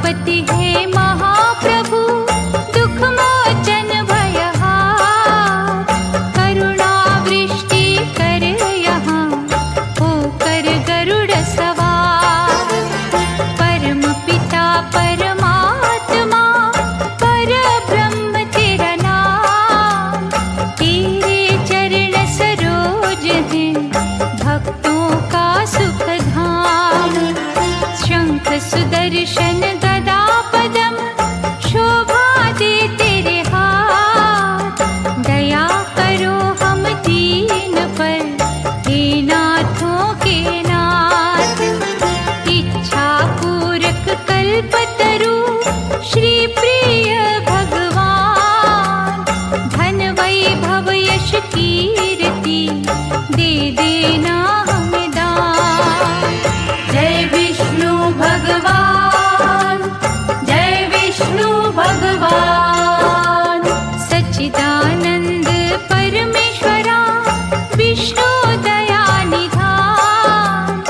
उमापति है महाप्रभु, दुख मोचन भयहार। करुणा वृष्टि कर यहाँ, होकर गरुड़ सवार। परम पिता परमात्मा, पर ब्रह्म तेरा नाम। तेरे चरण सरोज हैं, भक्तों का सुख धाम। शंख सुदर्शन गदा पदम, शोभा दे तेरे हाथ। दया करो हम दीन पर, हे नाथों के नाथ। इच्छा पूरक कल्पतरु, श्री प्रिय भगवान। धन वैभव यश कीर्ति, दे देना हमें दान। जय विष्णु भगवान, जय विष्णु भगवान। सच्चिदानंद परमेश्वरा, विष्णु दया निधान।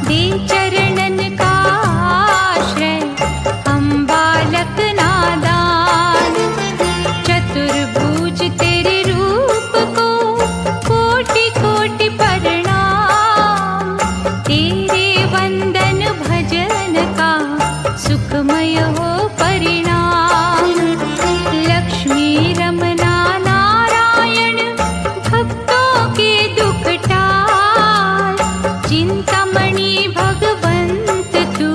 दे चरणन का आश्रय, हम बालक नादान। चतुर्भुज तेरे रूप को, कोटि कोटि प्रणाम। तेरे वंदन भजन का, सुखमय हो परिणाम। लक्ष्मी रमना नारायण, भक्तों के दुख टाल। चिंतामणि भगवंत तू,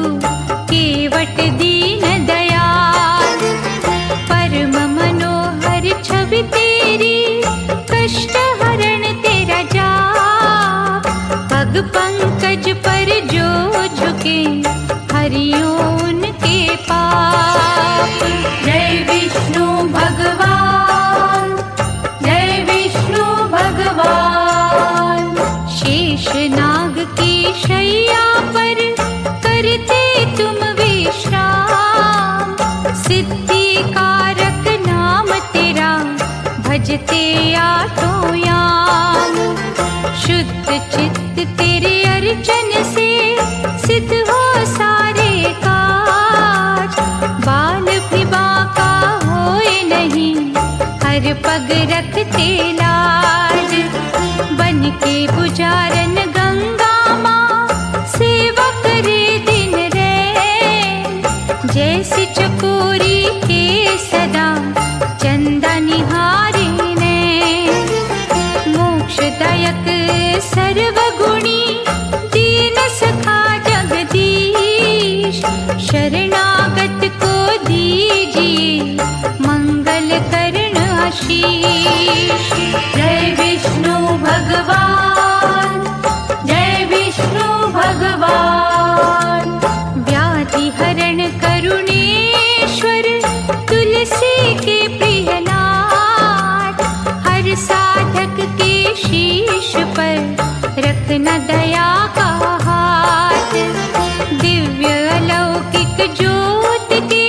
केवट दीन दयाल। परम मनोहर छवि तेरी, कष्ट हरण तेरा जाप। पग पंकज पर जो झुके, हरियो उनके पाप। जय विष्णु भगवान, जय विष्णु भगवान। शेष नाग की शैया पर, करते तुम विश्राम। सिद्धि कारक नाम तेरा, भजते आठों याम। शुद्ध चित्त तेरे अर्चन से, सिद्ध हो सारे काज। बाल भी बांका होए नहीं, हर पग रखते लाज। बन के पुजारन गंगा माँ, सेवा करे दिन रैन। जैसी चकोरी के सदा, चंदा निहारे नैन। मोक्षदायक सर्वगुणी, दीन सखा जगदीश। शरणागत को दीजिए, मंगल करण आशीष। जय विष्णु भगवान, जय विष्णु भगवान। व्याधि हरण करुणेश्वर, तुलसी के प्रियनाथ। हर साधक के शीश पर, रखना दया का हाथ। दिव्य अलौकिक ज्योत के,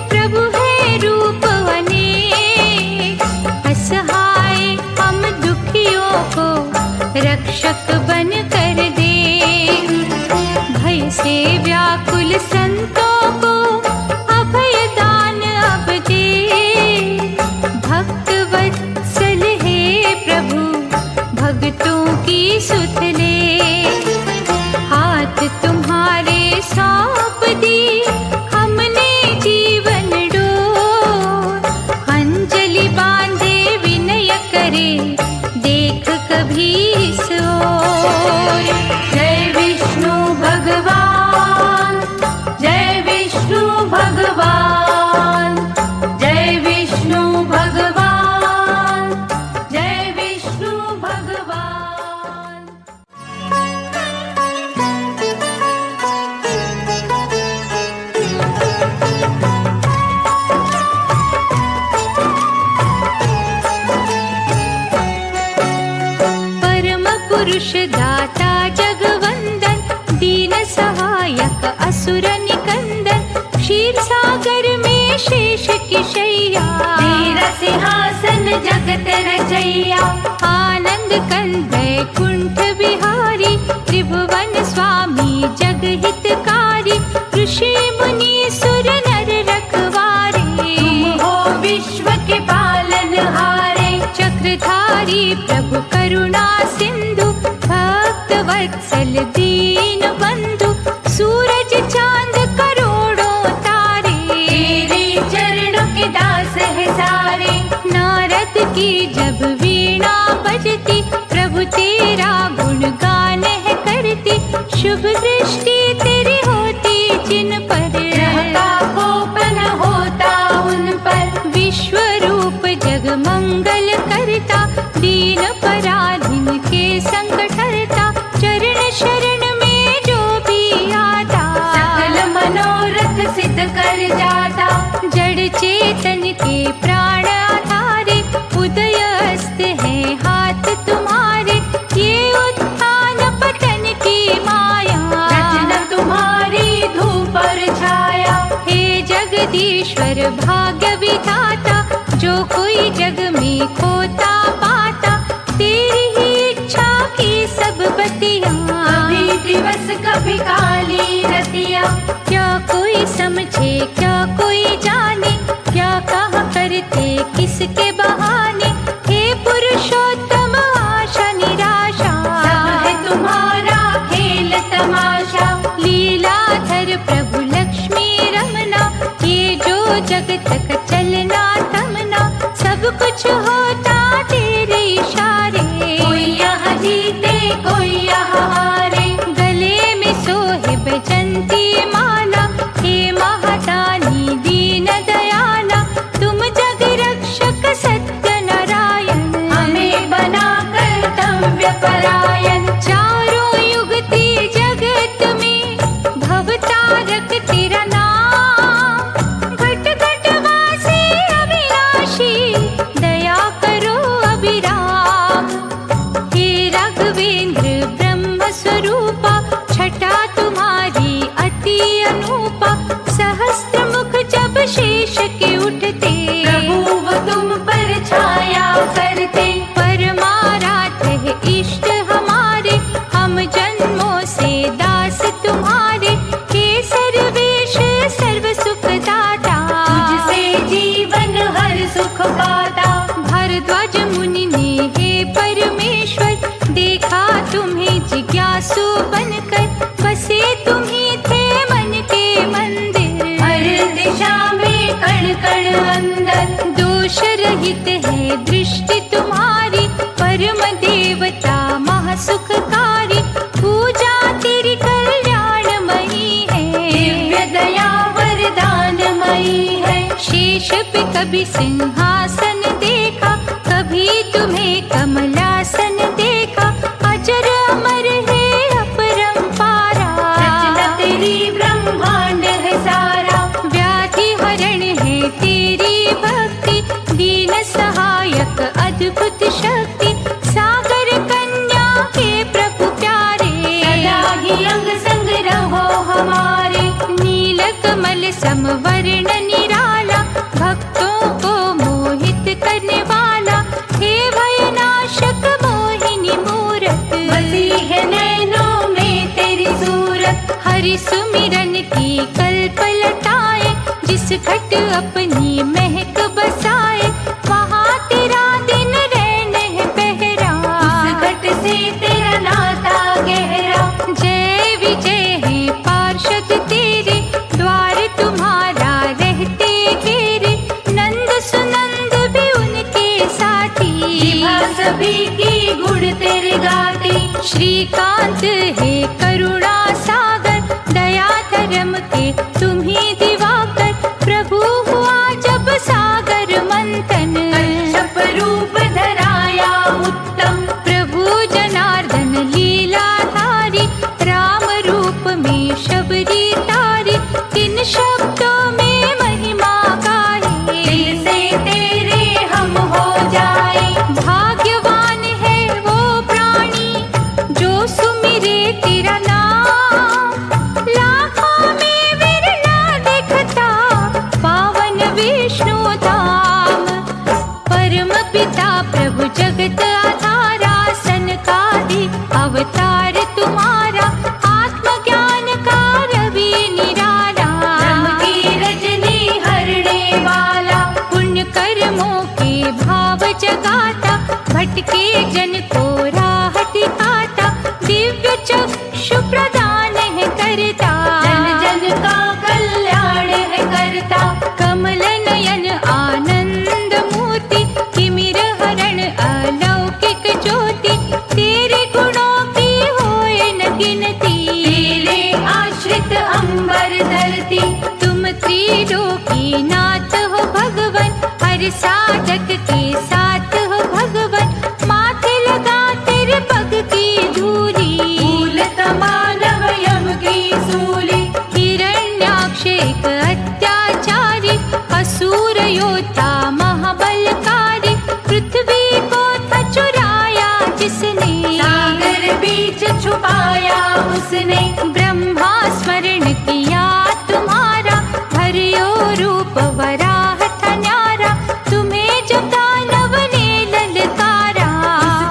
प्रभु है रूप अनेक। असहाय हम दुखियों को, रक्षक बन कर दे। भय से व्याकुल संतों को, अभय दान अब दे। भक्त वत्सल है प्रभु, भक्तों की सुध ले। हाथ तुम्हारे सौंप दी, हमने जीवन डोर। अंजलि बांधे विनय करे, देख कभी इस ओर। जय विष्णु भगवान, जय विष्णु भगवान। जय विष्णु भगवान, जय विष्णु भगवान। परम पुरुष दाता जगवंदन, दीन सहायक असुर निकंदन। क्षीर सागर में शेष की शैया, तेरा सिंहासन जगत रचैया। आनंद कंद वैकुंठ बिहारी, त्रिभुवन स्वामी जग हितकारी। ऋषि मुनि सुर नर प्रभु करुणा सिंधु, भक्त वत्सल दीन बंधु, सूरज चांद करोड़ों तारे, तेरे चरणों के दास है सारे। नारद की जब वीणा बजती, प्रभु तेरा गुणगान है करती, शुभ दृष्टि तेरी होती जिन पर, ग्रह का कोपन होता उन पर। विश्व रूप जग मंगल करता, दीन पराधीन के संकट हरता, चरण शरण में जो भी आता, सकल मनोरथ सिद्ध कर जाता। जड़ चेतन के प्राण आधारे, उदय अस्त है हाथ तुम्हारे, ये उत्थान पतन की माया, रचना तुम्हारी धूप और छाया। हे जगदीश्वर भाग्य विधाता, जो कोई जग में खोता पाता, तेरी ही इच्छा की सब बतियाँ, कभी दिवस कभी काली रतिया। क्या कोई समझे क्या कोई जाने, क्या कहा करते किसके बहाने, हे पुरुषोत्तम आशा निराशा, सब है तुम्हारा खेल तमाशा। लीलाधर प्रभु लक्ष्मी रमना, ये जो जगत का चलना तमना, सब कुछ होता तेरे इशारे, कोई यहाँ जीते कोई यहाँ हारे। गले में सोहे बैजंती माला, हे महादानी दीन दयाला, तुम जग रक्षक सत्य नारायण, हमें बना कर्तव्य परायण। चारों युगती जगत में भवतारक तेरा नाम, घट घट वासी अविनाशी, दया करो अभिराम। हे राघवेंद्र ब्रह्म स्वरूपा, छटा तुम्हारी अति अनूपा, सहस्त्र मुख जब शेष के उठते, प्रभु वो तुम पर छाया करते। परमाराध है इष्ट हमारे, हम जन्मों से दास तुम्हारे, हे सर्वेश सर्व सुख दाता, तुझसे जीवन हर सुख पाता। भारद्वाज मुनि ने हे परमेश्वर, देखा तुम्हें जिज्ञासु बनकर, बसे तुम्ही थे मन के मंदिर, हर दिशा में कण कण अंदर। दोष रहित है दृष्टि तुम्हारी, परम देवता महासुखकारी, पूजा तेरी कल्याणमयी है, दिव्य दया वरदानमयी है। शेष पे कभी सिंहासन देखा, कभी तुम्हें कमलासन देखा, अजर अमर है अपरंपारा, रचना तेरी ब्रह्मांड है सारा। व्याधि हरण है तेरी भक्ति, दीन सहायक अद्भुत शक्ति, सागर कन्या के प्रभु प्यारे, सदा ही अंग संग रहो हमारे। नील कमल समवर्ण निराला, भक्तों को मोहित करने वाला, हे भयनाशक मोहिनी मूरत, बसी है नैनों में तेरी सूरत। हरि सुमिरन की कल्प लताए, जिस घट अपनी महक बसाए, वहाँ तेरा दिन रैन है पहरा, उस घट से तेरा नाता गहरा। जय विजय है पार्षद तेरे, द्वार तुम्हारा रहते घेरे, नंद सुनंद भी उनके साथी, सभी की गुण तेरे गाती। श्रीकांत है करुणा सागर, दया धर्म के तुम ही दिवाकर, प्रभु हुआ जब सागर मंथन, कच्छप रूप धराया उत्तम। प्रभु जनार्दन लीलाधारी, राम रूप में शबरी तारी, किन शब्दों में महिमा गाए, दिल से तेरे हम हो जाए। भाग्यवान है वो प्राणी, जो सुमिरे तेरा भटके जन को राह दिखाता, दिव्य चक्षु प्रदान है करता, जन जन का कल्याण है करता। कमल नयन आनंद मूर्ति, तिमिर हरण अलौकिक ज्योति, तेरे गुणों की होए न गिनती, तेरे आश्रित अंबर धरती। तुम त्रिलोकी नाथ हो भगवन, हर साधक के साथ हो भगवन, माथे लगा तेरे पग की धूली, फूल मानव यम की सूली। हिरण्याक्ष एक अत्याचारी, असुर योद्धा महाबलकारी, पृथ्वी को था चुराया जिसने, सागर बीच छुपाया उसने। ब्रह्मा स्मरण किया तुम्हारा, हरियो रूप वराह था न्यारा, तुम्हें जब दानव ने ललकारा,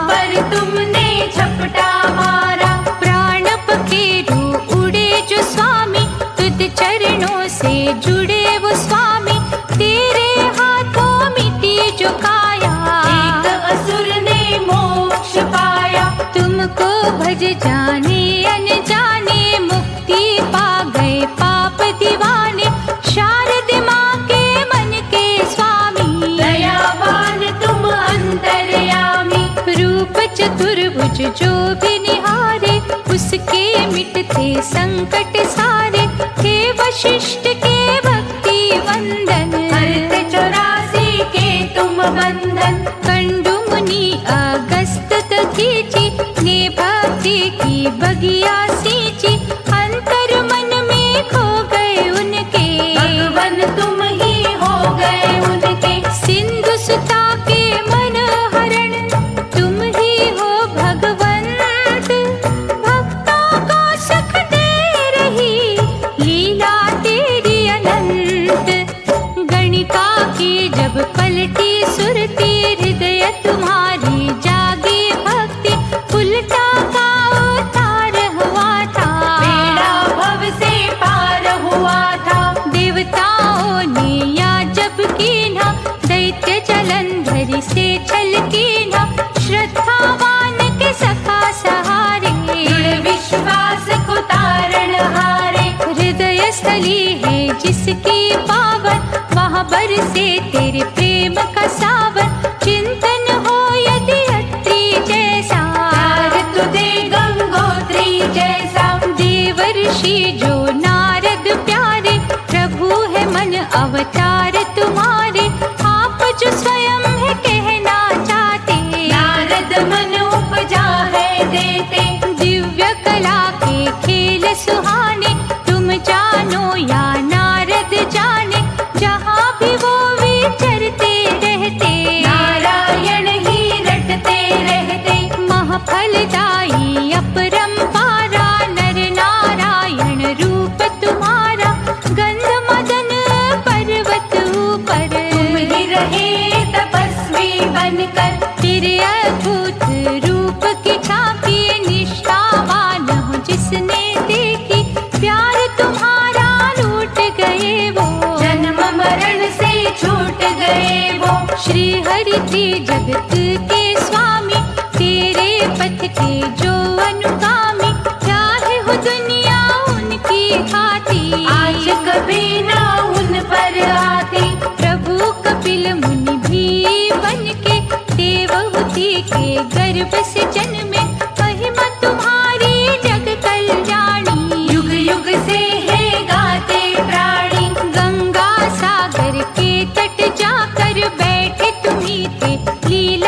पर तुमने झपटा मारा। प्राण पखेरु उड़े जो स्वामी, तुझ चरणों से जुड़े वो स्वामी, तेरे हाथों मिटी जो काया, एक असुर ने मोक्ष पाया। तुमको भज जाने अनजाने, मुक्ति पा गए पाप दीवाने, शारद माँ के मन के स्वामी, दयावान तुम अंतर्यामी। रूप चतुर्भुज जो भी निहारे, उसके मिटते संकट सारे, हे वशिष्ठ के भक्ति वंदन, हरते 84 के तुम बंधन। कंडु मुनि अगस्त दधीचि, ने भक्ति की बगिया सींची, अंतर मन में खो गए उनके, भगवन तुम ही हो गए उनके। सिंधु सुता के मन हरण, तुम ही हो भगवंत, भक्तों को सुख दे रही लीला तेरी अनंत, गणिका की जब पलटी सुरती, हृदय तुम्हारी जागी भक्ति, उल्टा का उतार हुआ था, बेड़ा भव से पार हुआ था। देवताओं ने या जब कीन्हा, दैत्य जलंधर से छल कीन्हा, श्रद्धावान के सखा सहारे, दृढ़ विश्वास को तारण हारे। हृदय स्थली है जिसकी पावन, वहाँ बरसे तेरे प्रेम का सावन, चिंतन हो यदि अत्रि जैसा, प्यार तुझे गंगोत्री जैसा। देवर्षि जो नारद प्यारे, प्रभु है मन अवतार तुम्हारे, आप जो स्वयं है कहना चाहते, नारद मन उपजा है देते। दिव्य कला के खेल सुहाने, तुम जानो या नारद जाने, जहाँ भी वो विचरते रहते, नारायण ही रटते रहते। महफलदायी अपरंपारा, नर नारायण रूप तुम्हारा, गंध मदन पर्वत ऊपर, तुम ही रहे तपस्वी बनकर। तेरे अद्भुत रूप की झांकी, निष्ठावान हो जिसने देखी, प्यार तुम्हारा लूट गए वो, जन्म मरण से छूट गए वो। श्री हरि थे जगत के स्वामी, तेरे पथ के जो अनुगामी, चाहे हो दुनिया उनकी खाती, आज कभी ना उन पर आती। प्रभु कपिल मुनि भी बनके, देवहूति के गर्भ से जन्मे, महिमा तुम्हारी जग कल्याणी, युग युग से है गाते प्राणी। गंगा सागर के तट जाकर बैठे तुम्ही थे, लीला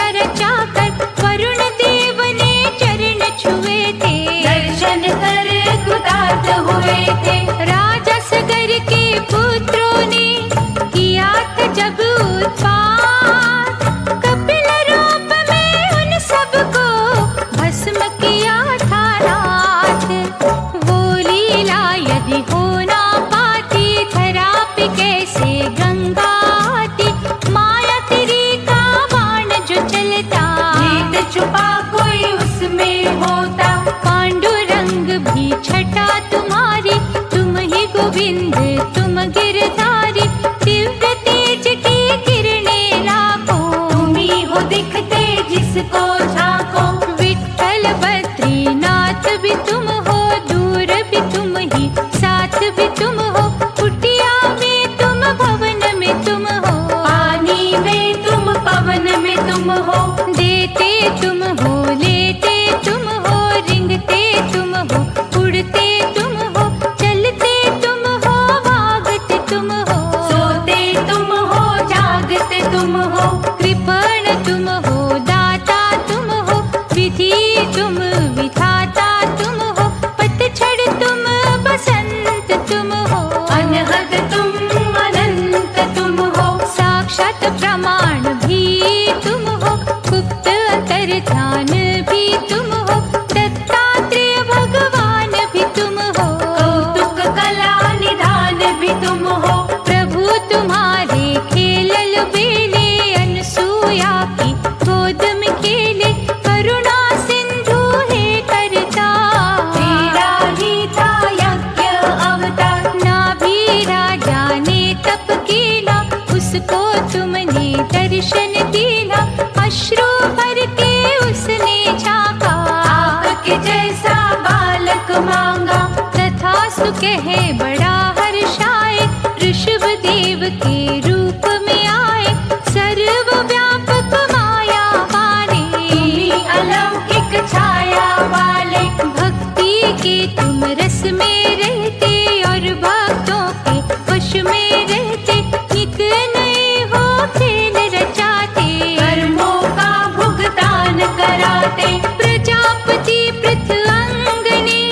देव के रूप में आए, सर्वव्यापक माया वाले, तुम्ही अलौकिक छाया वाले, भक्ति के तुम रस में रहते और भक्तों के वश में रहते, नित नए हो खेल रचाते, कर्मों का भुगतान कराते। प्रजापति पृथ्वंगने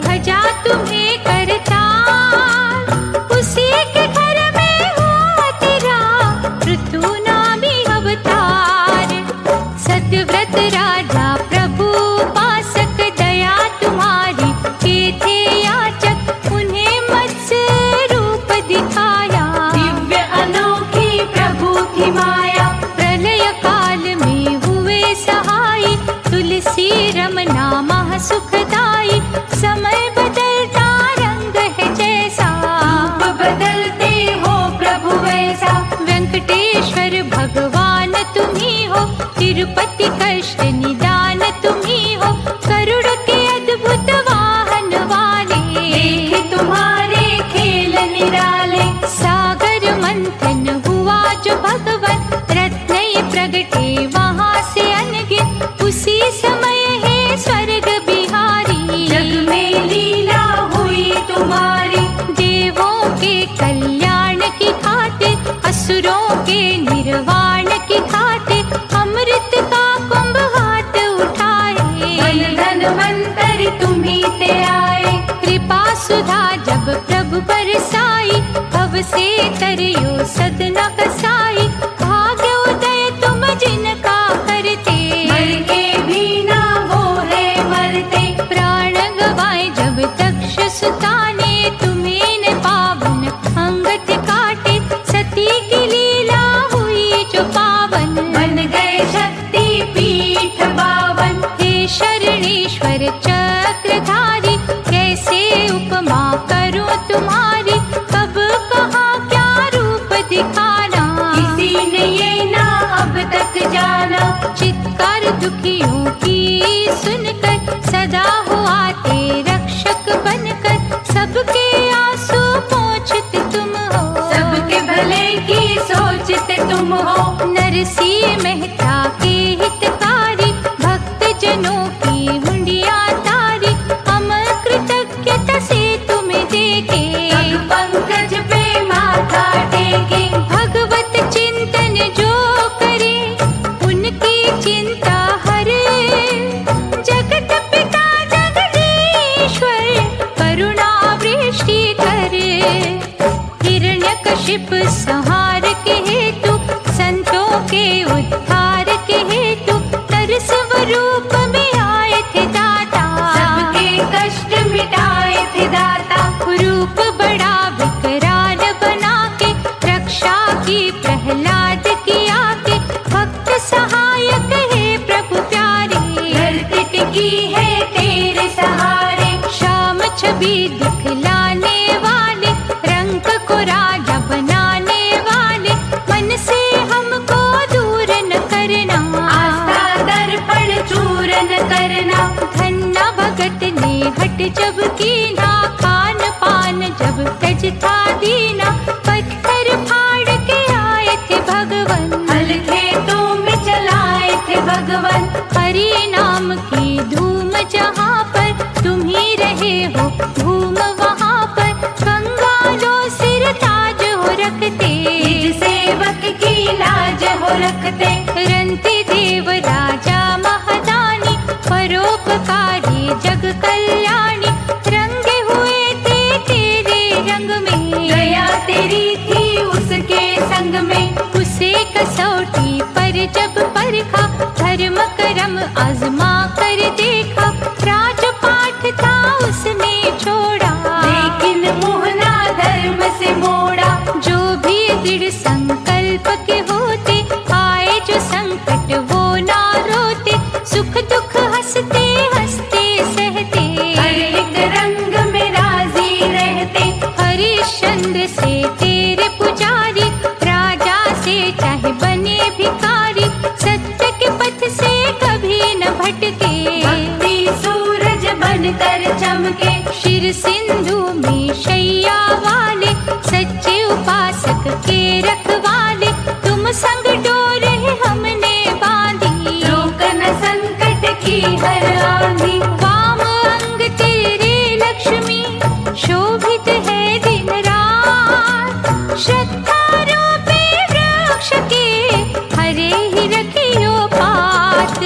भजा तुम्हें करतार, उसी के घर में हुआ तेरा पृथु नामी अवतार। सत्यव्रत राजा प्रभु उपासक, दया तुम्हारी के थे याचक, उन्हें मत्स्य रूप दिखाया, दिव्य अनोखी प्रभु की माया, प्रलय काल में हुए सहाय, तुलसी रमना महा सुखदाई, समय बदलता रंग है जैसा, रूप बदलते हो प्रभु वैसा, वेंकटेश्वर भगवान तुम्ही हो, तिरुपति कष्ट निदान तुम्ही हो, गरुड़ के अद्भुत वाहन वाले, देखे तुम्हारे खेल निराले, सागर मंथन हुआ जो भगवन, रत्न प्रगटे वहाँ से अनगिन, उसी समय है स्वर्ग बिहारी, जग में लीला हुई तुम्हारी, देवों के कल्याण की खातिर, असुरों के निर्वाण की खातिर, अमृत का कुंभ हाथ उठाए, धन मंतर तुम्ही ते आए, कृपा सुधा जब प्रभु बरसाई, भव से तरियो सदना कसाई, भाग्य उदय तुम जिनका करते, मर के भी ना वो है मरते, प्राण गवाए जब दक्ष सुता ने, तुम्हें न पावन अंगत काटे, सती की लीला हुई जो पावन, बन गए शक्ति पीठ बावन, हे शरणेश्वर चक्रधारी, कैसे उपमा करूं तुम्हारी, कब कहाँ क्या रूप दिखाना, किसी ने ये ना अब तक जाना, चित्कार दुखियों की सुनकर, सदा हो आते रक्षक बनकर, सबके आंसू पोंछते तुम हो, सबके भले की सोचते तुम हो, नरसिंह मेहता के हितकारी, भक्त जनों की हुंडिया तारी, हम कृतज्ञता से तुम्हें देखे, पग पंकज पे माथा टेके, भगवत चिंतन जो करे, उनकी चिंता हरे, जगत पिता जगदीश्वर, करुणा वृष्टि करे, हिरण्यकशिप संहार के हेतु, संतों के उद्धार के हेतु, नरस्वरूप में आए थे दाता, सबके कष्ट मिटाए थे दाता, रूप बड़ा विकराल बना के, रक्षा की प्रहलाद की आके, भक्त सहायक है प्रभु प्यारे, धरती टिकी है तेरे सहारे, श्याम छवि दिखलाने वाले, रंग को राजा बनाने वाले, मन से हमको दूर न करना, आस्था दर्पण चूरन करना, धन्ना भगत ने हट जब कीना, खान पान जब तज था दीना, पत्थर फाड़ के आए थे भगवन, हल खेतों में चलाए थे भगवन, हरि नाम की धूम जहाँ पर, तुम ही रहे हो धूम वहाँ पर, गंगा जो सिर ताज हो रखते, निज सेवक की लाज हो रखते, रंती देव राजा महादानी, परोपकारी जग कल्याणी, रंगे हुए थे तेरे रंग में, गया तेरी थी उसके संग में, उसे कसौटी पर जब परखा, धर्म कर्म आजमा कर देखा, राजपाठ था उसने छोड़ा, लेकिन मोहना धर्म से मोड़ा, जो भी दृढ़ संकल्प के होते, आए जो संकट वो ना रोते, सुख दुख हंसते हंसते सहते, हर एक रंग में राजी रहते, हरिश्चंद्र से तेरे पुजारी, राजा से चाहे बने भिखारी, सत्य के पथ से कभी न भटके, भक्ति सूरज बनकर चमके, शिर सिंधु में शैया वाले, सच्चे उपासक फाटक के रखवाले, तुम संग डोर हमने बांधी। रोक न संकट की हर आंधी, वाम अंग तेरे लक्ष्मी, शोभित है दिन रात। श्रद्धा रूपी वृक्ष के हरे ही रखियो पात।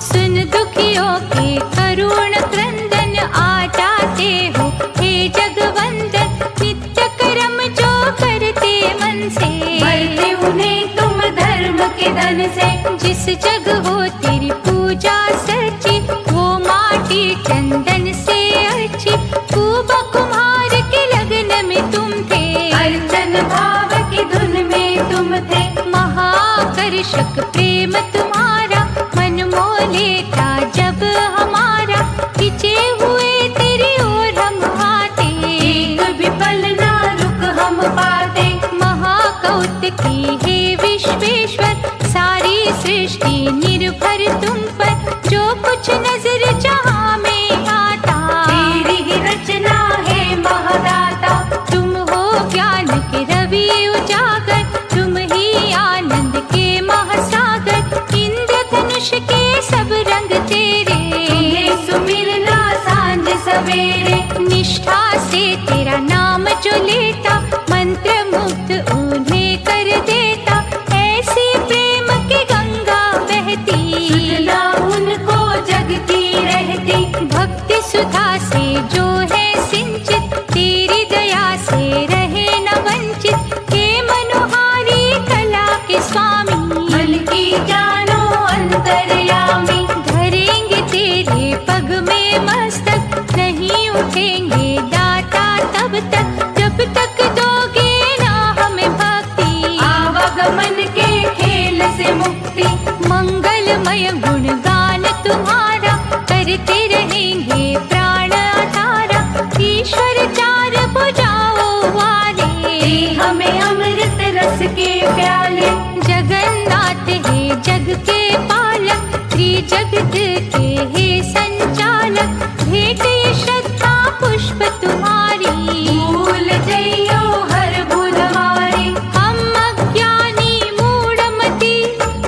सुन दुखियों के करुण क्रंदन, आ जाते हो हे जगवंदन। नित्य कर्म जो करते मन से, भरते उन्हें तुम धर्म के धन से। जिस जग हो तेरी पूजा सच्ची, वो माटी चंदन से अच्छी। कुबा कुम्हार के लगन में तुम थे, अर्चन भाव की धुन में तुम थे। महाकर्षक प्रेम तुम्हारा, मन मोह लेता जब हमारा। खिंचे हुए तेरी ओर हम आते, एक भी पल ना रुक हम पाते। महाकौतुकी हे विश्वेश्वर, सारी सृष्टि निर्भर तुम पर। जो कुछ नजर जहाँ में आता, तेरी ही रचना है महादाता। तुम हो ज्ञान के रवि उजागर, तुम ही आनंद के महासागर। इंद्रधनुष के सब रंग तेरे, तुम्हें सुमिरना सांझ सवेरे। निष्ठा से तेरा नाम जो लेता, मंत्र मुग्ध उन्हें कर देता। ऐसी प्रेम की गंगा बहती, सुधना उनको जग की रहती। भक्ति सुधा से जो है सिंचित, तेरी दया से रहे न वंचित। हे मनोहारी कला के स्वामी, मन की जानो अंतर्यामी। धरेंगे तेरे पग में मस्तक, नहीं उठेंगे दाता तब तक, जब तक दोगे ना हमें भक्ति। आवागमन के खेल से मुक्ति, मंगलमय गुणगान तुम्हारा, करते रहेंगे प्राण आधारा। ईश्वर चार भुजाओं वाले, दे हमें अमृत रस के प्याले। जगन्नाथ है जग के पालक, त्रिजगत के हे संचालक। भेंट ये श्रद्धा पुष्प तुम्हारी, भूल जइयो हर भूल हमारी। हम अज्ञानी मूढ़मति,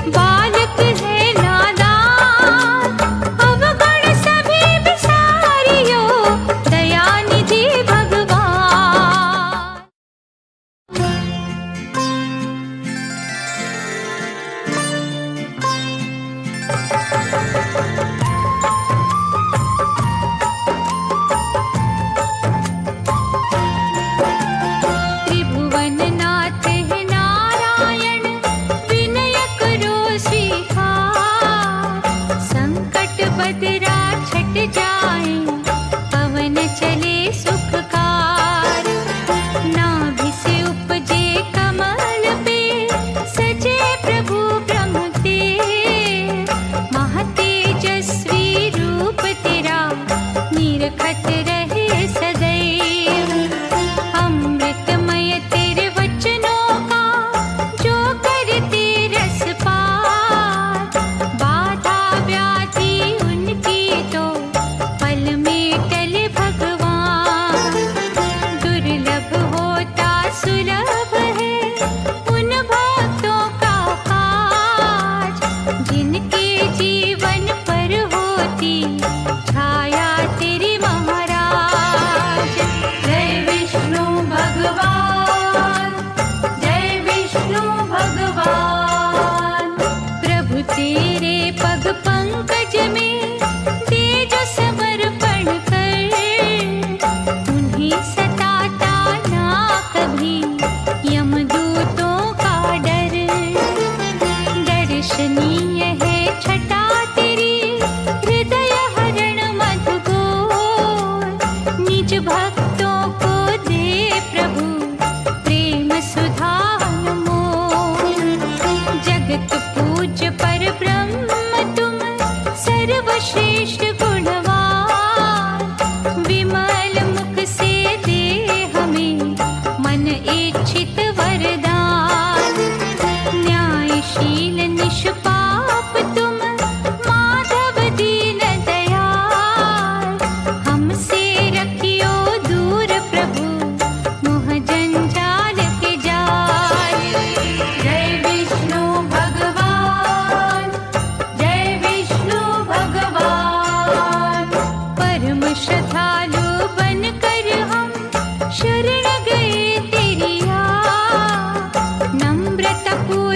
बालक है नादान। अवगुण सभी विसारियो, दयानिधि भगवान।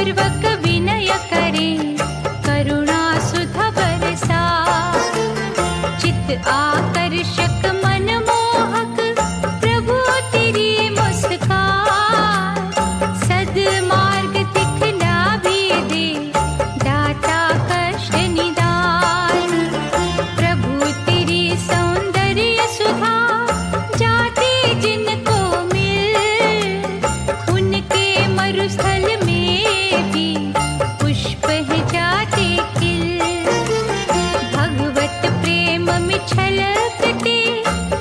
पूर्वक विनय करे, करुणा सुधा बरसा। चित आकर्षक मनमोहक, प्रभु तेरी मुस्कान। सद्मार्ग दिखला भी दे, दाता कष्ट निदान। प्रभु तेरी सौंदर्य सुधा, जाते जिनको मिल। उनके मरुस्थल में भी पुष्प है जाते खिल। भगवत प्रेम में छलकते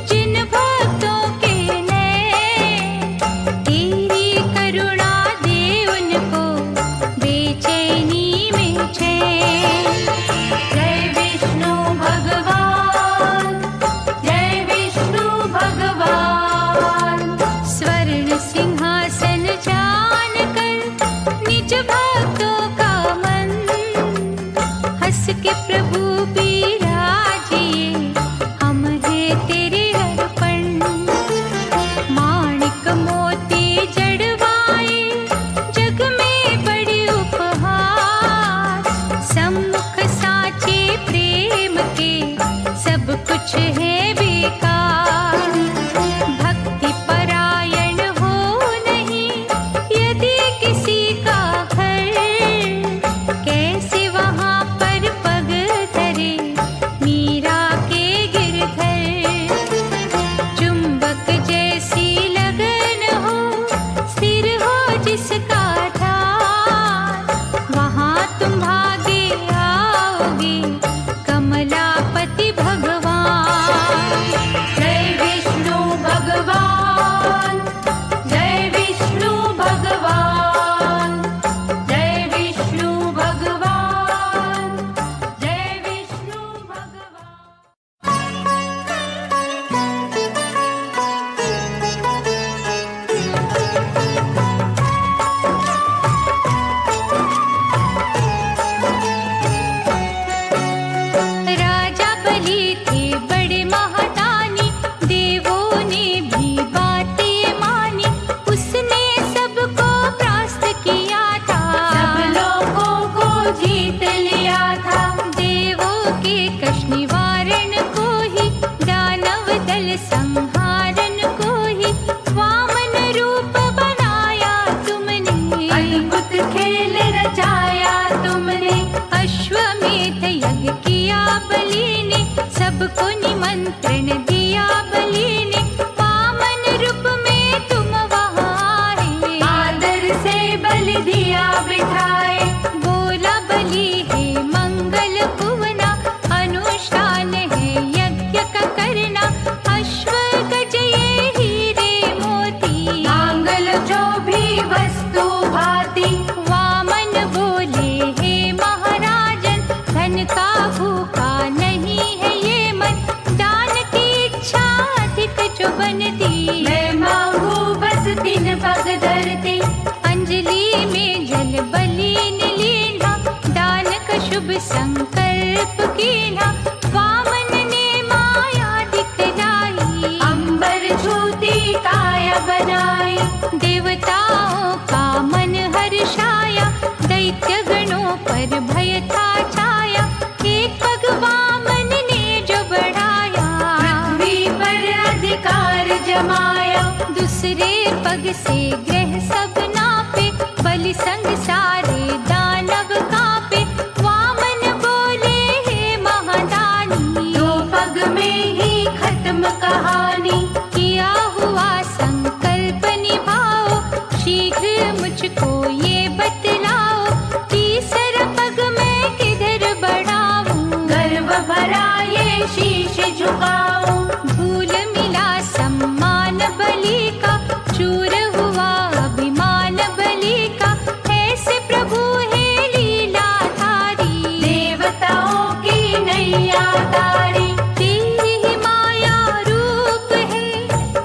जिन भक्तों के नैन। तेरी करुणा दे उनको बेचैनी में चैन। जय विष्णु भगवान, जय विष्णु भगवान। स्वर्ण सिंहासन जान कर निज भक्तों का मन। हंस के प्रभु बिराजिए, हम हैं तेरे अर्पण। माणिक मोती जड़वाए, जग में बड़े उपहार। सम्मुख साचे प्रेम के, सब कुछ है बेकार। भक्ति परायण हो नहीं यदि किसी का घर। कैसे वहाँ पर पग धरे मीरा के गिरधर। चुंबक जैसी लगन हो, स्थिर हो जिसका ध्यान। वहाँ तुम भागे आओगे, कमलापति भगवान। जय विष्णु भगवान, जय विष्णु भगवान। जय विष्णु भगवान, जय विष्णु भगवान। राजा बलि थे बड़े महादानी, देवों ने भी बातें मानी। उसने सबको परास्त किया था, सब लोगों को जीत लिया था। देवों के कष्ट निवारण को ही, दानव दल संहारन को ही। वामन रूप बनाया तुमने, अद्भुत खेल रचाया तुमने। अश्वमेध यज्ञ किया बलि ने, सबको निमंत्रण दिया बलि ने। वामन रूप में तुम वहाँ आए, आदर से बलि दिया बिठाए। बोला बलि है मंगल भुवना, अनुष्ठान है यज्ञ का करना। अश्व गज ये हीरे मोती, मांगल जो भी वस्तु भाती। वामन बोले हे महाराजन, धन का भूखा नहीं है ये मन। दान की इच्छा अधिक जो बनती, मैं मांगू बस 3 पग धरती। अंजलि में जल बलि ने लीना, दान का शुभ संकल्प कीना। वामन ने माया दिखलाई, अंबर छूती काया बनाई। देवताओं का मन हर्षाया, दैत्य गणों पर भय था छाया। एक पग वामन ने जो बढ़ाया, पृथ्वी पर अधिकार जमाया। दूसरे पग से ग्रह सब नापे, बलि संग सारे दानव कांपे। वामन बोले हे महादानी, 2 पग में ही खत्म कहानी। किया हुआ संकल्प निभाओ, शीघ्र मुझको ये बतलाओ। तीसरा पग मैं किधर बढ़ाऊं, गर्व भरा ये शीश झुकाऊं। भूल मिला सम्मान बलि का, चूर हुआ अभिमान बलि का। ऐसे प्रभु है लीलाधारी, देवताओं की नैया तारी। तेरी ही माया रूप है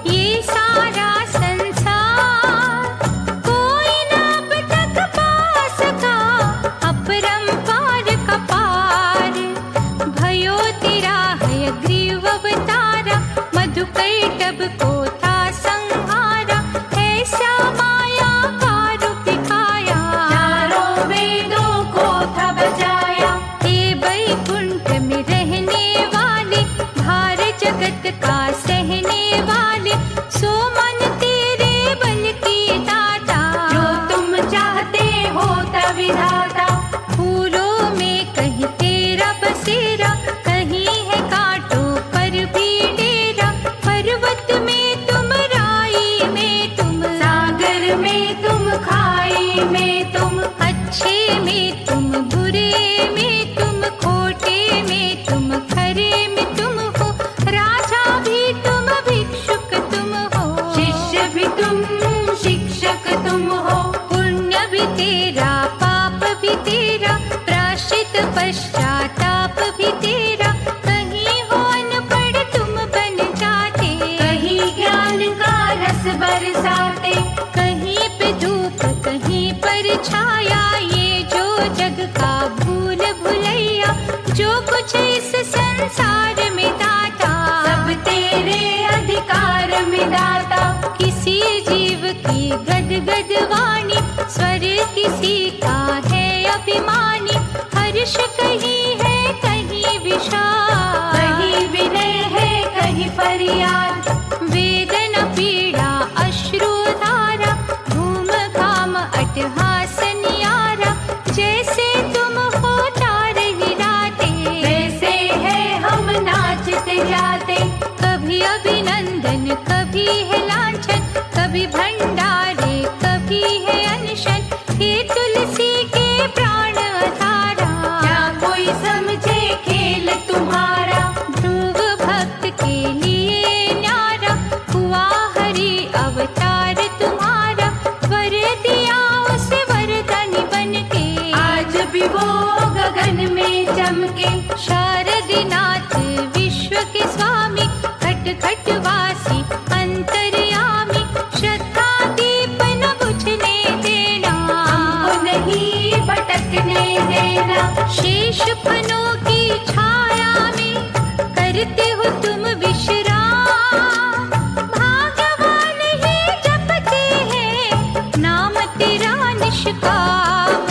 ये सारा संसार। कोई न अब तक पा सका अपरंपार का पार। भयो तेरा है ग्रीव अवतारा, मधुकैटभ को था संहारा। ऐसा माया का रूप दिखाया, चारों भवानी, स्वर किसी का है अभिमानी, हर्ष कहीं है कहीं विषाद, कहीं विनय है कहीं फरियाद, वेदना पीड़ा अश्रु धारा, घूम घाम अट्टहास नियारा, जैसे तुम हो तार हिलाते, वैसे है हम नाचते जाते। कभी अभिनंदन कभी है लांछन, कभी भंडारे कभी है अनशन, हे तुलसी के प्राण धारा, क्या कोई समझे खेल तुम्हारा, ध्रुव भक्त के लिए न्यारा, हुआ हरि अवतार तुम्हारा, वर दिया उस वरदानी बनके, आज भी वो गगन में चमके। शारदीनाथ विश्व के स्वामी, खट खट वासी अंतर्यामी, श्रद्धा दीप न बुझने देना, हमको नहीं भटकने देना। शेष फनों की छाया में करते हो तुम विश्राम, भाग्यवान ही जपते हैं नाम तेरा निष्काम,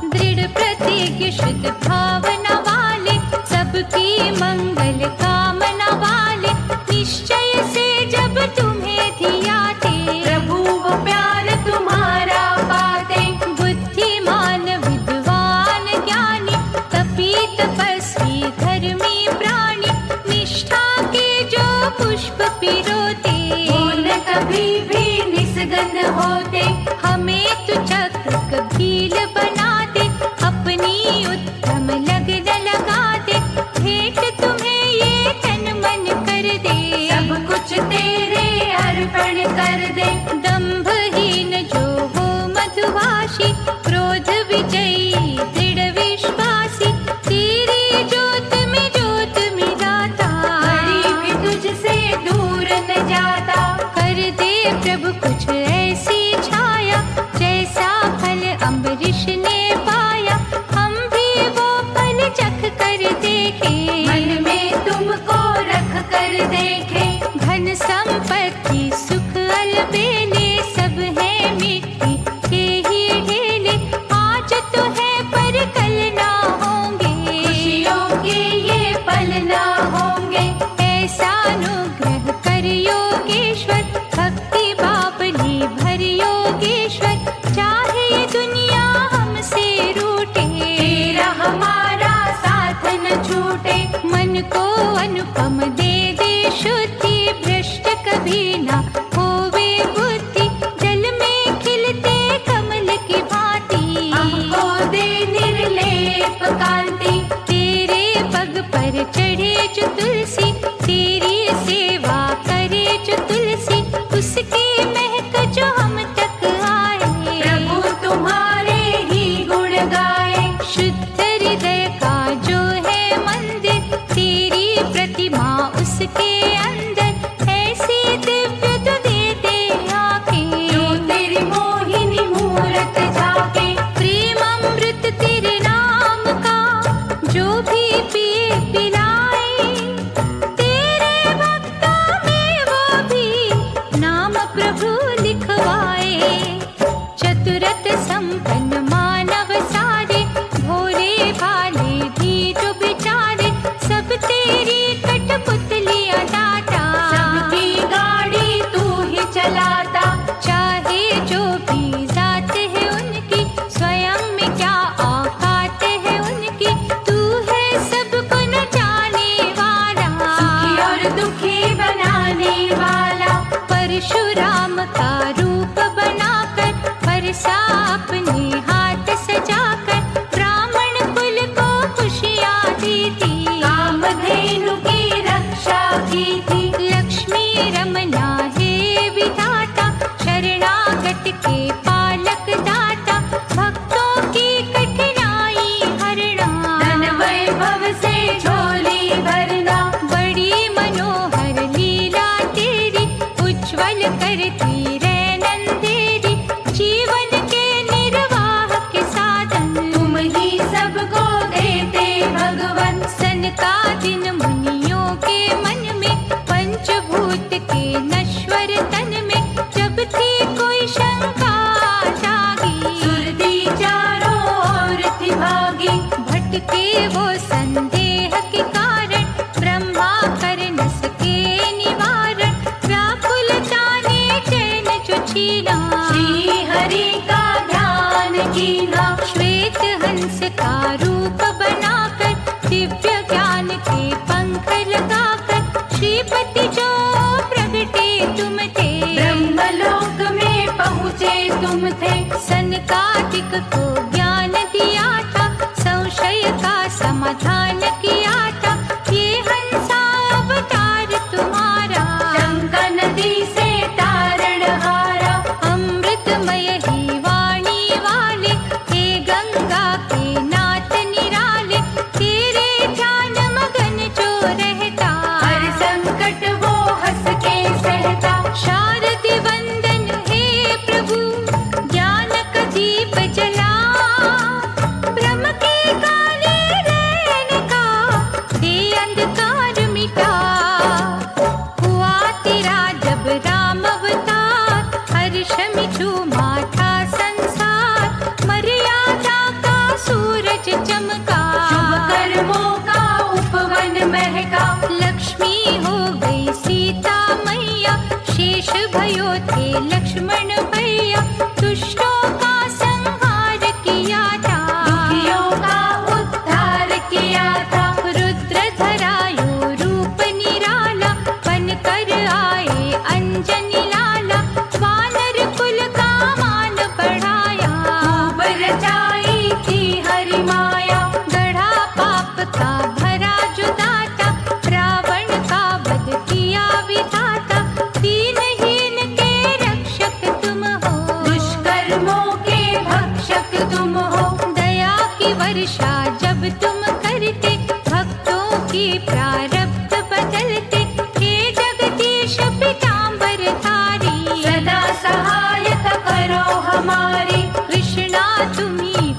दृढ़ प्रतिज्ञ शुद्ध भावना वाले, सबकी मंगल कामना वाले, निश्चय से जब तुम्हें धियाते, प्रभु वो प्यार तुम्हारा पाते, बुद्धिमान विद्वान ज्ञानी, तपी तपस्वी धर्मी प्राणी, निष्ठा के जो पुष्प पिरोते, वो न कभी भी निस्गंध होते। हमें तू चक्र कबील बना दे, अपनी उत्तम लगन लगा दे, भेंट तुम्हें ये तन मन कर दे, सब कुछ तेरे अर्पण कर दे। दंभहीन जो हो मधुभाषी, क्रोध विजयी दृढ़ विश्वासी, तेरी ज्योत में ज्योत मिलाता, गरीब तुझसे दूर न जाता। कर दे प्रभु कुछ ऐसी छाया, जैसा फल अम्बरीश ने पाया, हम भी वो फल चख कर देखे, मन में तुमको रख कर देखे। धन संपत्ति सुख अलबेले, सब है मिट्टी के ही ढेले, आज तो है पर कल ना होंगे, खुशियों के ये पल ना होंगे। ऐसा अनुग्रह कर योगेश्वर, भक्ति बाबली भर योगेश्वर, चाहे ये दुनिया हमसे रूठे, तेरा हमारा साथ न छूटे। मन को अनुपम दे दे शुद्धि, भ्रष्ट कभी ना होवे बुद्धि, जल में खिलते कमल की भांति, हमको दे निर्लेप कांति। तेरे पग पर चढ़े जो तुलसी, तेरी सेवा करे जो तुलसी, उसकी महक जो हम तक आए, प्रभु तुम्हारे ही गुण गाए। शुद्ध हृदय का जो है मंदिर, तेरी प्रतिमा उसके अंदर, ऐसी दिव्य तू दे दे आंखें, जो तेरी मोहिनी मूरत झाके। प्रेम अमृत तेरे नाम का जो भी पिए पिलाए, तेरे भक्तों में वो भी नाम प्रभु लिखवाए, चतुरत संपन्न मानव सारे, भोले भाले भी जो बिचारे, सब तेरी कठपुतलियां दाता, सबकी गाड़ी तू ही चलाता। चाहे जो भी जात है उनकी, स्वयं में क्या औकात है उनकी, तू है सबको न जाने वाला, सुखी और दुखी बनाने वाला। परशुराम का रूप बनाकर, परसा अपने हाथ सजाकर, ब्राह्मण कुल को खुशियाँ दी थी, कामधेनु की रक्षा की थी। लक्ष्मी रमना हे विधाता, शरणागत के पालक दाता, भक्तों की कठिनाई हरना, धन वैभव से झोली भरना। बड़ी मनोहर लीला तेरी, उज्ज्वल करती रैनन तेरी, जीवन के के वो संदेह के कारण, ब्रह्मा कर न सके निवारण। व्याकुलता ने चैन जो छीना, श्री हरि का ध्यान कीना। श्वेत हंस का रूप बनाकर, दिव्य ज्ञान के पंख लगाकर, श्रीपति जो प्रगटे तुम थे, ब्रह्मलोक में पहुँचे तुम थे। सनकादिक को ज्ञान दिया था, संशय का समाधान किया था। ये हंसा अवतार तुम्हारा, शंका नदी से तारण हारा। अमृतमय ही वाणी वाले, हे गंगा के नाथ निराले। तेरे ध्यान मगन जो रहता, हर संकट वो हंस के सहता। शारदि वंदन हे प्रभु, ज्ञान का दीप जला। ब्रह्म के काले रैन का दे अंधकार मिटा। हुआ तेरा जब राम अवतार, हर्ष में झूमा था संसार। मर्यादा का सूरज चमका, शुभ कर्मों का उपवन महका। लक्ष्मी हो गई सीता मैया, शेष भयो थे लक्ष्मण भैया। दुष्टों का संहार किया था, दुखियों का उद्धार किया था। रुद्र धरायो रूप निराला, बनकर आए अंजनी लाला। वानर कुल का मान बढ़ाया, खूब रचाई थी हरि माया। गढ़ा पाप का भरा जो दाता, रावण का वध किया विधाता। दीनहीन के रक्षक तुम हो, दुष्कर्मों के भक्षक तुम हो। दया की वर्षा जब तुम करते, भक्तों की प्रारब्ध बदलते। हे जगदीश पीतांबर धारी, सदा सहायता करो हमारी। कृष्णा तुम्ही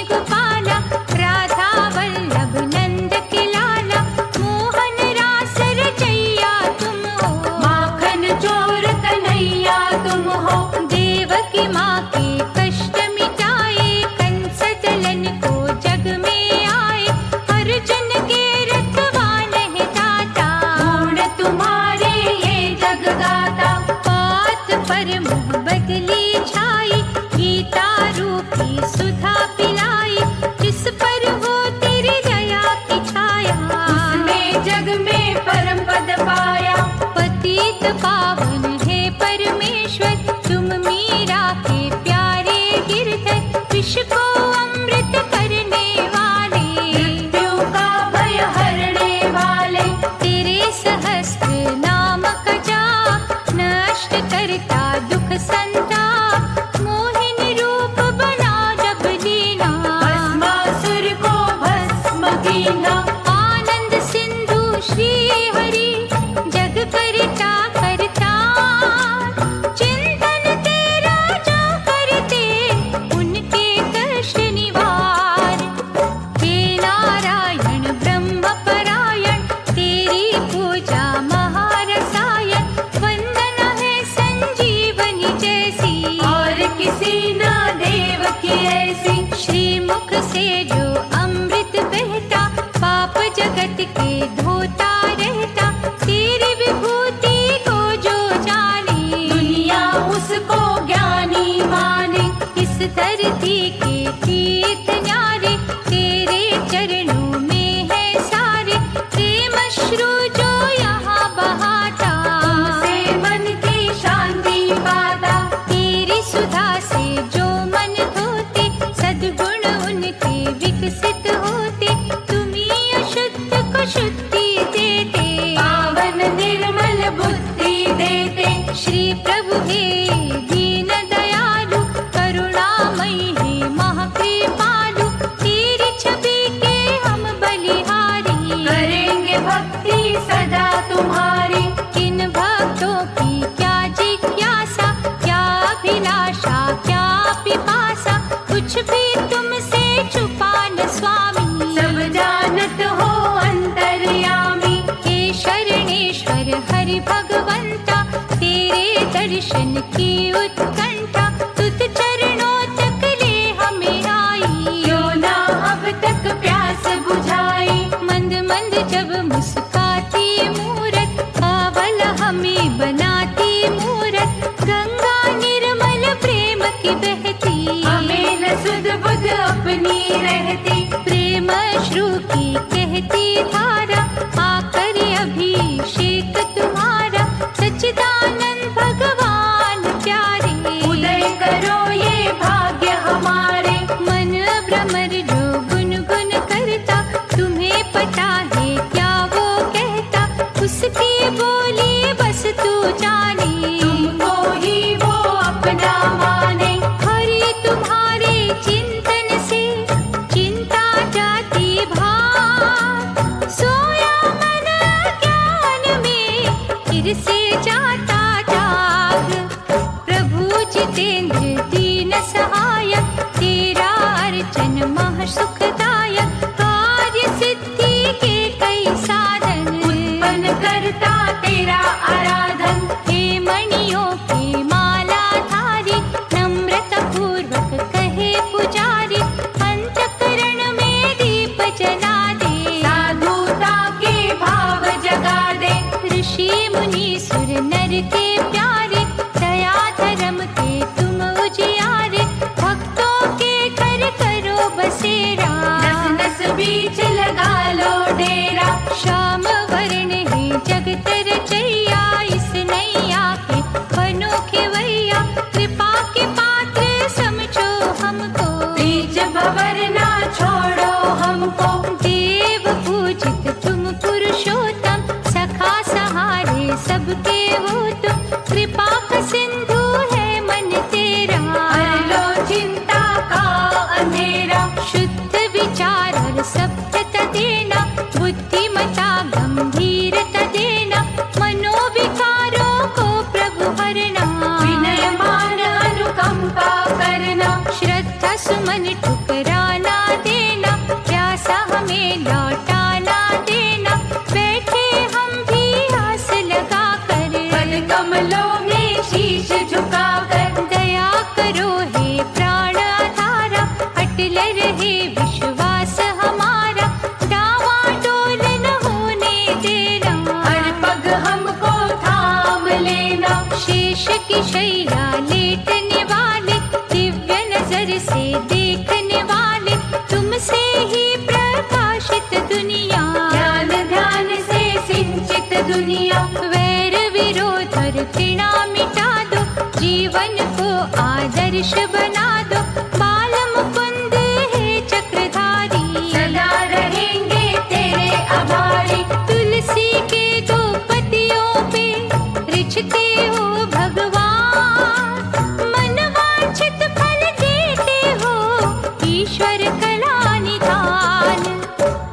गोपाला, राधा वल्लभ नंद के लाला। मोहन रास रचैया तुम हो, माखन चोर कन्हैया तुम हो। देवकी माँ के कष्ट मिटाए, कंस दलन को जग में आए। अर्जुन के रखवान है दाता, गुण तुम्हारे ये जग गाता। बात पर मुँह बदली छाई, गीता रूपी सुधा पिलाई। जिस पर हो तेरी दया की छाया, उसने जग में परम पद पाया। पतित पावन है परमेश्वर, तुम मीरा के प्यारे गिरधर। विष को अमृत करने वाले, मृत्यु का भय हरने वाले। तेरे सहस्त्र नाम का जाप, नष्ट करता दुख संताप। मोहिन रूप बना जब लीना, भस्मासुर को भस्म कीना। आनंद सिंधु श्री हरि, जग करता करता। चिंतन तेरा जो करते, उनके कष्ट निवार। हे नारायण ब्रह्म परायण, तेरी पूजा महारसायन। वंदना है संजीवनी जैसी, और किसी ना देव की ऐसी। श्रीमुख से जो अमृत बहता, पाप जगत के धोता रहता। तेरी विभूति को जो जाने, दुनिया उसको ज्ञानी माने। इस धरती के तीर्थ न्यारे, तेरे चरणों में है सारे। प्रेम अश्रु जो यहाँ बहाता, तुमसे मन की शांति पाता। तेरी सुधा से जो मन धोते, सद्गुण उनके विकसित होते। तुम्हीं अशुद्ध को शुद्धि देते, पावन निर्मल बुद्धि देते। श्री प्रभु हे दीन दयालु, करुणामयी हे महाकृपालु। तेरी छवि के हम बलिहारी, करेंगे भक्ति सदा तुम्हारी। किन भक्तों की क्या जिज्ञासा, क्या अभिलाषा क्या पिपासा। कुछ भी तुमसे छुपा न स्वामी, सब जानत हो अंतर्यामी। हे शरणेश्वर हरि भगवंता, तेरे दर्शन की उत्कंठा। तुझ चरणों तक ले हमें आई, क्यों ना अब तक प्यास हमें न सुध बुध अपनी रहती। प्रेम अश्रु की कहती धारा, आकर अभिषेक तुम्हारा, सच्चिदानंद भगवान प्यारे। उदय करो ये भाग्य हमारे। मन भ्रमर जो गुनगुन करता, तुम्हें पता है क्या वो कहता, उसकी बोली बस तू जाने। तुमको ही वो अपना माने। हरि तुम्हारे चिंतन से चिंता जाती भाग, सोया मन ज्ञान में फिर से जाता जाग। प्रभु जितेंद्र दीन सहायक, तेरा अर्चन मह सुखदायक, कार्य सिद्धि के कई साधन उत्पन्न करता तेरा आराधन। हे मणियों की माला धारी, नम्रता पूर्वक कहे पुजारी, अंतकरण में दीप जला दे। साधुता के भाव जगा दे। ऋषि मुनि सुर नर के प्यारे, दया धर्म के तुम उजियारे, भक्तों के घर करो बसेरा। नस नस बीच लगा लो डेरा। श्याम वर्ण है जगत रचैया, इस नैया के बनो खेवैया, कृपा के पात्र समझो हमको। बीच भंवर ना छोड़ो हमको। देव पूजित तुम पुरुषोत्तम, सखा सहारे सबके हो तुम, कृपा का सिंधु है मन तेरा। हर लो चिंता का अंधेरा। शुद्ध विचार और सभ्यता देना, बुद्धिमता गंभीरता देना, मनोविकारों को प्रभु हरना। विनय मान अनुकंपा करना। श्रद्धा सुमन ठुकराना देना, प्यासा हमें लौटाना देना, बैठे हम भी आस लगा कर। पद कमलों में शीश झुका कर। दया करो हे प्राण आधारा, अटल रहे विश्वास हमारा, डावाडोल न होने देना। हर पग हमको थाम लेना। शेष की शैया लेटने वाले, दिव्य नजर से देखने वाले, तुमसे ही प्रकाशित दुनिया। ज्ञान ध्यान से सिंचित दुनिया। वैर विरोध और घृणा मिटा दो, जीवन को आदर्श बना दो, बाल मुकुंद है चक्रधारी। सदा रहेंगे तेरे आभारी। तुलसी के दो पत्तियों पे रिझते हो भगवान, मनवांछित फल देते हो ईश्वर कला निधान।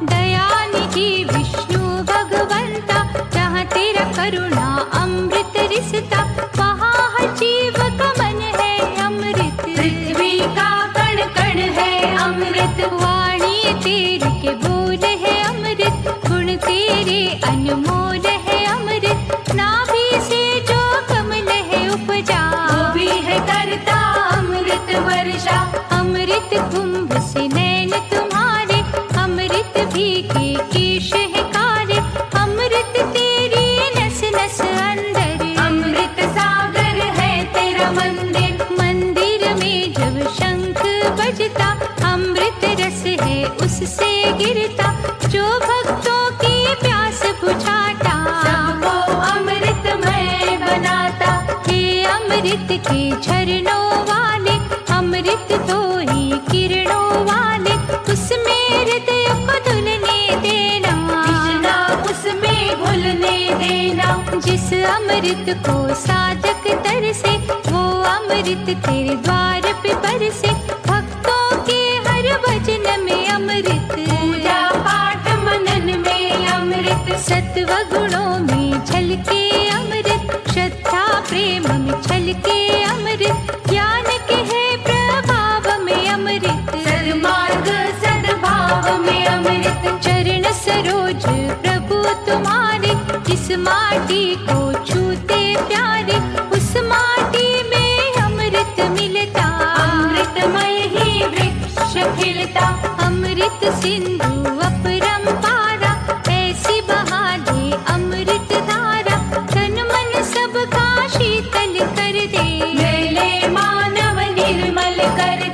दयानिधि विष्णु भगवंता, जहाँ तेरा करुणा अमृत रिसता, वहाँ हर जीव का मन है अमृत। पृथ्वी का कण कण है अमृत। वाणी तेरे के बोल है अमृत, गुण तेरे अनमोल है अमृत, नाभि से जो कमल है उपजा, वो भी है करता अमृत वर्षा। अमृत कुंभ से नैन तुम्हारे, अमृत भी के केश है कारे, अमृत तेरी नस नस अंदर। अमृत सागर है तेरा मंदिर। मंदिर में जब शंख बजता, अमृत रस है उससे गिरता, जो भक्तों की प्यास बुझाता, सबको अमृतमय बनाता। हे अमृत के झरनों वाले, अमृत तो ही किरणों वाले, उसमें हृदय को धुलने देना। कृष्णा उसमें घुलने देना। जिस अमृत को साधक तरसे, वो अमृत तेरे द्वार पे बरसे, भक्तों के हर वचन में अमृत। पूजा पाठ मनन में अमृत। सत्व गुणों में झलके अमृत, श्रद्धा प्रेम में झलके अमृत, ज्ञान के है प्रभाव में अमृत। सद्मार्ग सद्भाव में अमृत। चरण सरोज प्रभु तुम्हारे, जिस माटी को छूते प्यारे, उस माटी में अमृत मिलता। अमृतमय ही वृक्ष खिलता। अमृत सिंधु अपरंपारा, ऐसी बहा दे अमृत धारा, तन मन सबका शीतल कर दे। मेले मानव निर्मल कर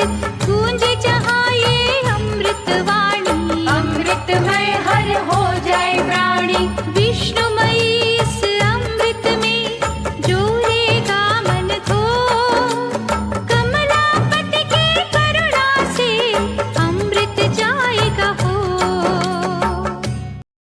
फूल